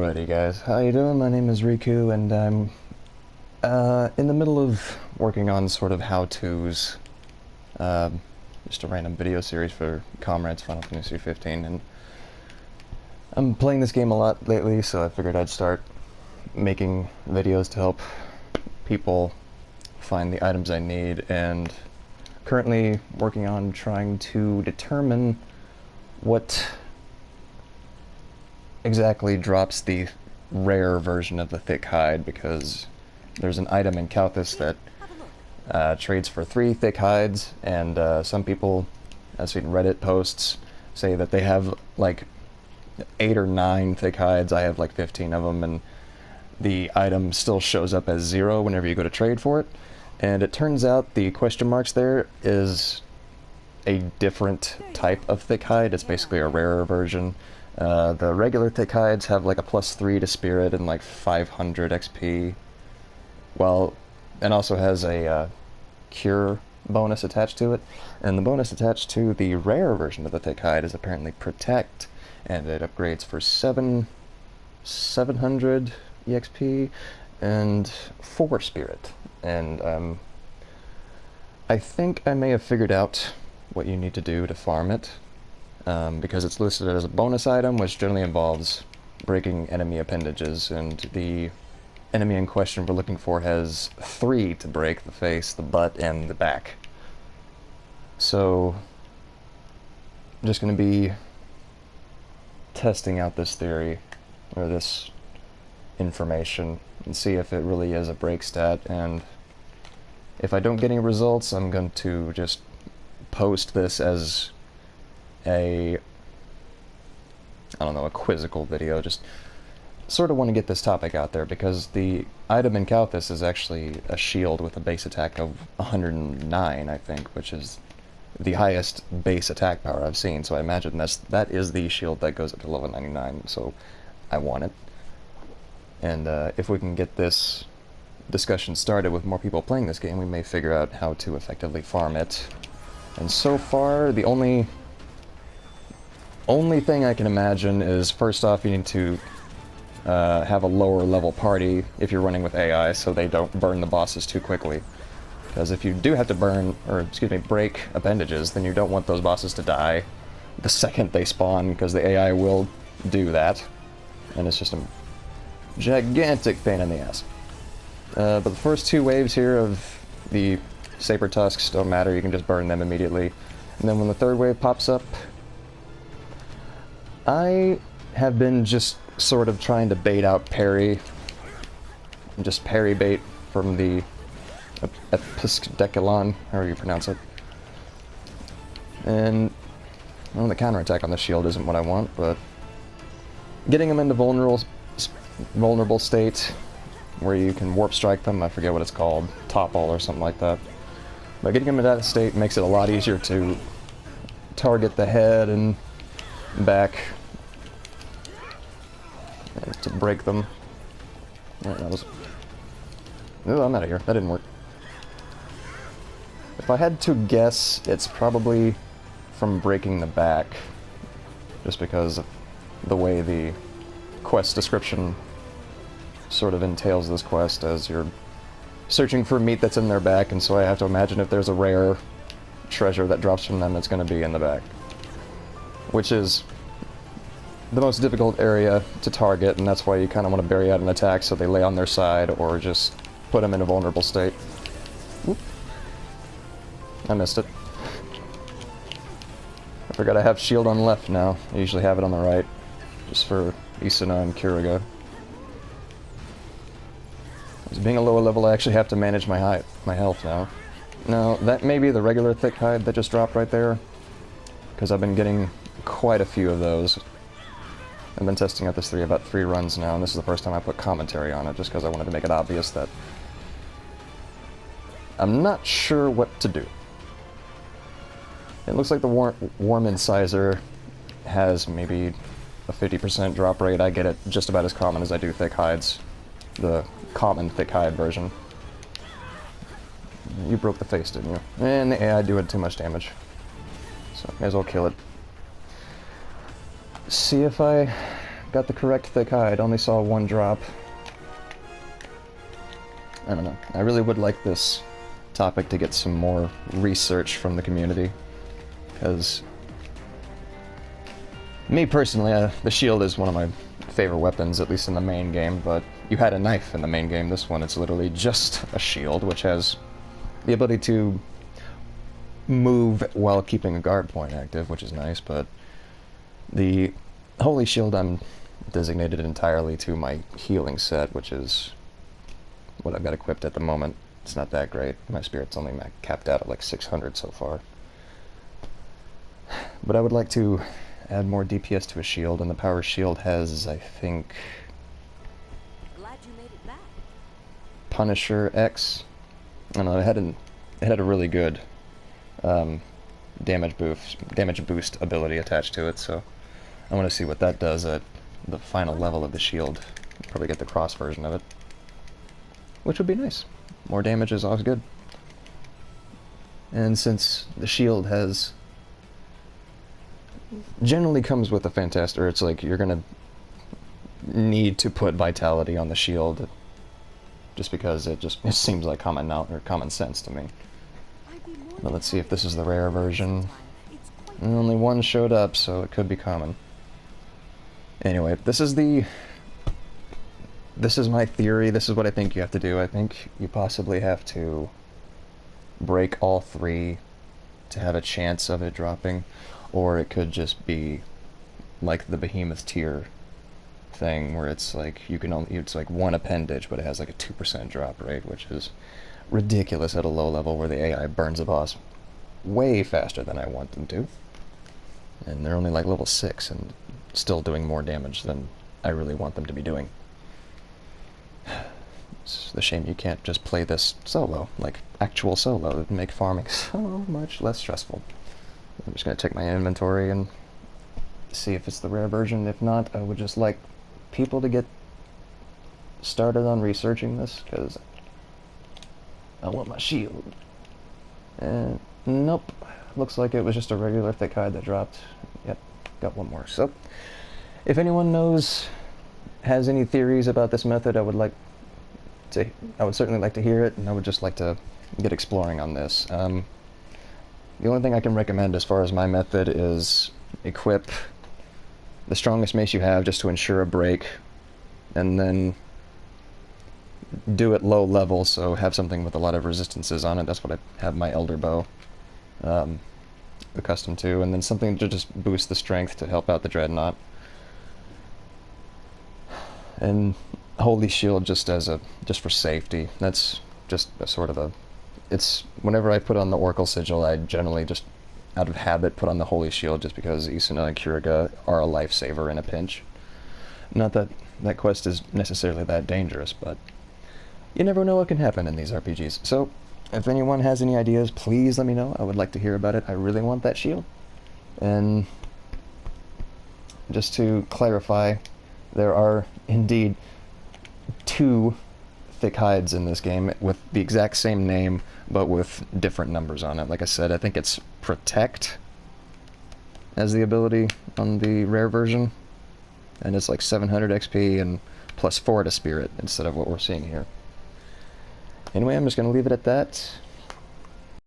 Alrighty guys, how you doing? My name is Riku and I'm in the middle of working on sort of how-tos, just a random video series for COMRADES Final Fantasy 15, and I'm playing this game a lot lately, so I figured I'd start making videos to help people find the items I need, and currently working on trying to determine what exactly drops the rare version of the thick hide, because there's an item in Kauthis that trades for 3 thick hides, and some people, I've seen Reddit posts, say that they have like 8 or 9 thick hides. I have like 15 of them, and the item still shows up as 0 whenever you go to trade for it. And it turns out the question marks there is a different type of thick hide. It's basically a rarer version. The regular thick hides have like a +3 to spirit and like 500 XP, and also has a cure bonus attached to it. And the bonus attached to the rare version of the thick hide is apparently protect, and it upgrades for 700 EXP and 4 spirit. And I think I may have figured out what you need to do to farm it. Because it's listed as a bonus item, which generally involves breaking enemy appendages, and the enemy in question we're looking for has 3 to break: the face, the butt, and the back. So I'm just going to be testing out this theory, or this information, and see if it really is a break stat, and if I don't get any results, I'm going to just post this as a quizzical video. Just sort of want to get this topic out there, because the item in Kauthis is actually a shield with a base attack of 109, I think, which is the highest base attack power I've seen, so I imagine that is the shield that goes up to level 99, so I want it. And if we can get this discussion started with more people playing this game, we may figure out how to effectively farm it. And so far, the only thing I can imagine is, first off, you need to have a lower level party if you're running with AI, so they don't burn the bosses too quickly. Because if you do have to break appendages, then you don't want those bosses to die the second they spawn, because the AI will do that, and it's just a gigantic pain in the ass. But the first 2 waves here of the saber tusks don't matter, you can just burn them immediately. And then when the 3rd wave pops up, I have been just sort of trying to bait out parry, just parry bait from the Aspidechelon, however you pronounce it. And, well, the counterattack on the shield isn't what I want, but getting them into vulnerable state, where you can warp strike them, I forget what it's called, topple or something like that. But getting them in that state makes it a lot easier to target the head and back and to break them. Yeah, that was... Oh, I'm out of here. That didn't work. If I had to guess, it's probably from breaking the back, just because of the way the quest description sort of entails this quest, as you're searching for meat that's in their back, and so I have to imagine if there's a rare treasure that drops from them, it's going to be in the back, which is the most difficult area to target, and that's why you kind of want to bury out an attack so they lay on their side, or just put them in a vulnerable state. Oop. I missed it. I forgot I have shield on left now. I usually have it on the right, just for Isuna and Kiriga. As being a lower level, I actually have to manage my health now. Now, that may be the regular thick hide that just dropped right there, because I've been getting quite a few of those. I've been testing out this theory about 3 runs now, and this is the first time I put commentary on it, just because I wanted to make it obvious that I'm not sure what to do. It looks like the Worm Incisor has maybe a 50% drop rate. I get it just about as common as I do thick hides. The common thick hide version. You broke the face, didn't you? And the AI doing too much damage. So may as well kill it. See if I got the correct thick hide, only saw one drop. I don't know. I really would like this topic to get some more research from the community, because me personally, the shield is one of my favorite weapons, at least in the main game, but you had a knife in the main game. This one, it's literally just a shield, which has the ability to move while keeping a guard point active, which is nice, but the Holy Shield I'm designated entirely to my healing set, which is what I've got equipped at the moment. It's not that great. My spirit's only capped out at like 600 so far. But I would like to add more DPS to a shield, and the power shield has, I think, Glad you made it back. Punisher X. I don't know, it had a really good damage boost ability attached to it, so I want to see what that does at the final level of the shield. Probably get the cross version of it, which would be nice. More damage is always good. And since the shield generally comes with a fantastic, or it's like you're gonna need to put vitality on the shield, just because it seems like common sense to me. But let's see if this is the rare version. And only one showed up, so it could be common. Anyway, this is my theory. This is what I think you have to do. I think you possibly have to break all three to have a chance of it dropping, or it could just be like the Behemoth tier thing, where it's like it's like one appendage, but it has like a 2% drop rate, which is ridiculous at a low level where the AI burns a boss way faster than I want them to. And they're only like level 6 and still doing more damage than I really want them to be doing. It's the shame you can't just play this solo, like actual solo. It would make farming so much less stressful. I'm just going to check my inventory and see if it's the rare version. If not, I would just like people to get started on researching this, because I want my shield. And nope, looks like it was just a regular thick hide that dropped. Yep, got one more. So if anyone has any theories about this method, I would certainly like to hear it, and I would just like to get exploring on this. The only thing I can recommend as far as my method is equip the strongest mace you have just to ensure a break, and then do it low level, so have something with a lot of resistances on it. That's what I have my Elder Bow accustomed to, and then something to just boost the strength to help out the Dreadnought. And Holy Shield just for safety. That's just a sort of it's whenever I put on the Oracle Sigil, I generally just out of habit put on the Holy Shield, just because Isuna and Kuriga are a lifesaver in a pinch. Not that that quest is necessarily that dangerous, but you never know what can happen in these RPGs. So if anyone has any ideas, please let me know. I would like to hear about it. I really want that shield. And just to clarify, there are indeed 2 thick hides in this game with the exact same name, but with different numbers on it. Like I said, I think it's Protect as the ability on the rare version, and it's like 700 XP and plus 4 to Spirit instead of what we're seeing here. Anyway, I'm just going to leave it at that.